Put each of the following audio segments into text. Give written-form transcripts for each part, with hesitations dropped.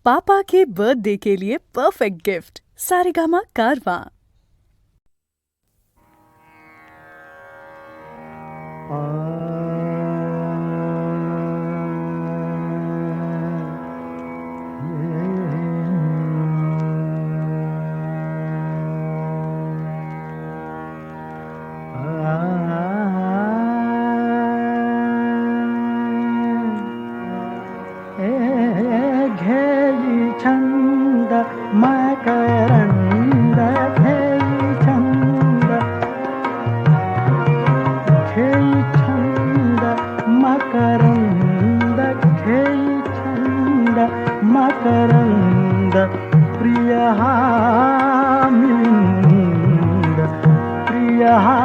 पापा के birthday के लिए perfect gift Saregama कारवां। घेई छंद मकरंद घेई छंद मकरंद घेई छंद मकरंद प्रिय हा मिलिंद प्रिय हा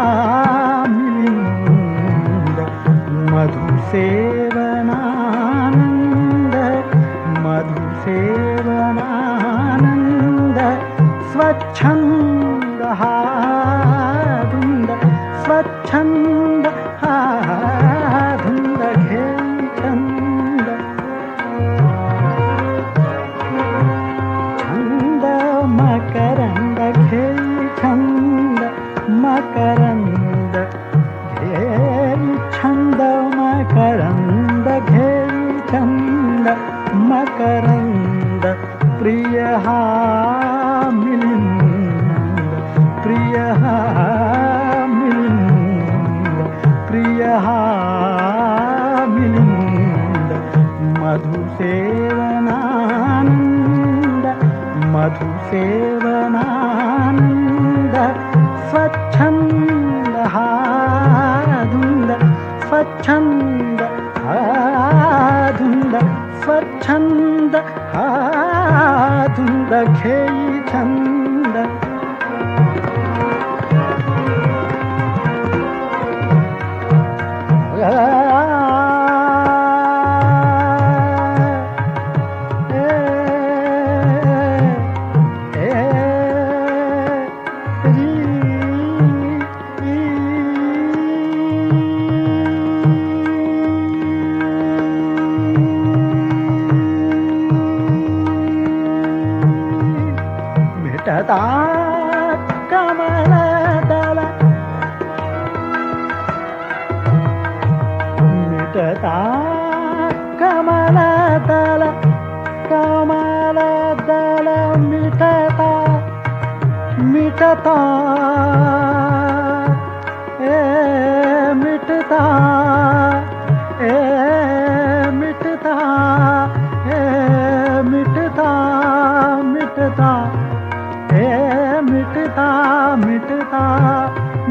मिलिंद मधुसेवनानंद मधुसेवनानंद स्वच्छंद हा धुंद स्वच्छंद हा धुंद घेई छंद छंद मकरंद घेई छंद मकरंद घेई छंद मकरंद घेई छंद मकरंद प्रिय हा मिलिंद प्रिय हा मिलिंद प्रिय हा मिलिंद मधुसेवनानंद मधुसेवनानंद स्वच्छंद हा धुंद स्वच्छंद हा धुंद स्वच्छंद हा धुंद घेई छंद मिटता कमलदल मिटता कमलदल कमलदल मिटता मिटता मिटता मिटता मिटता मिटता मिटता मिटता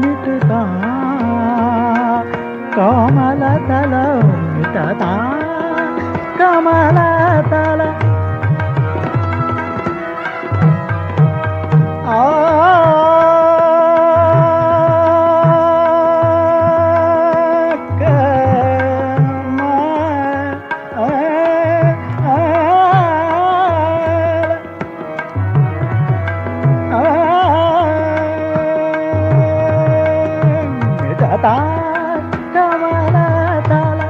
मिटता कमलदल मिटता कमलदल मिटता कमलदल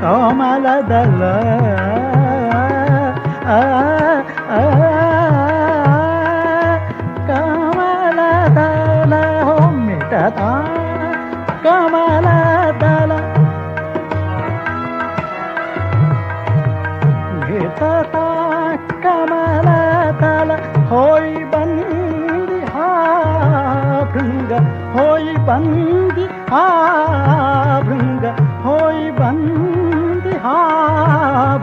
कमलदल कमलदल हो मिटता कमलदल मिटता कमलदल होई बंदी हा भृंग होई बंदी हा भृंग होई बंदी हा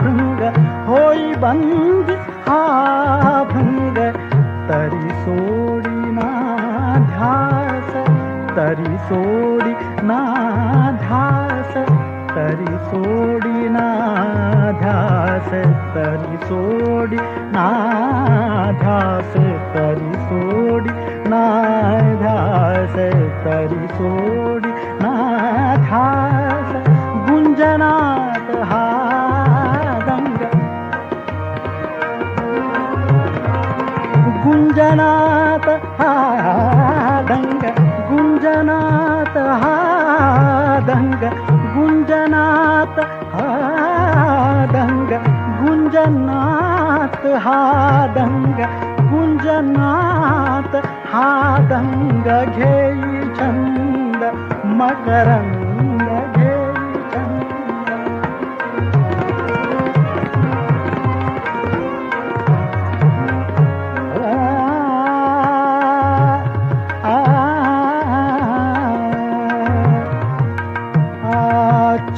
भृंग होई बंदी हा भृंग तरी सोडी ना ध्यास तरी सोडी ना ध्यास तरी सोडी ना ध्यास तरी सोडी ना ध्यास तरी सोडी ना ध्यास तरी सोडी ना ध्यास गुंजनात हा दंग गुंजनात हा दंग गुंजनात हा दंग गुंजनात हा दंग गुंजनात हा दंग गुंजनात हा दंग घेई छंद मकरंद घेई छंद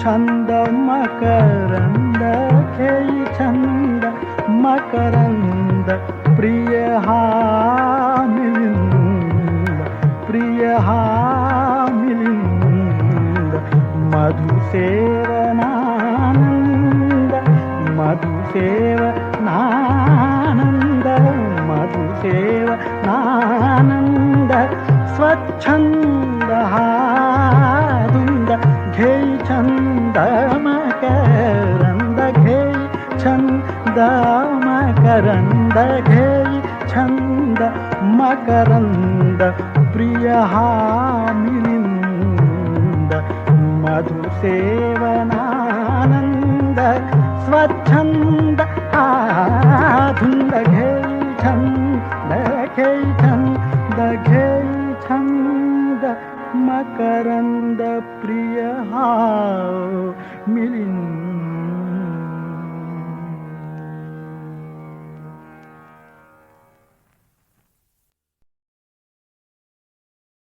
छंद मकरंद घेई छंद मकरंद प्रिय हा मिलिंद प्रिय हा मिलिंद मधुसेवनानंद मधुसेवनानंद मधुसेवनानंद स्वच्छंद हा धुंद घेई छंद मकरंद घेई छंद मकरंद घेई छंद मकरंद प्रिय हा मिलिंद मधुसेवनानंद स्वच्छंद धुंद घेई छंद घेई छंद घेई छंद मकरंद प्रिय हा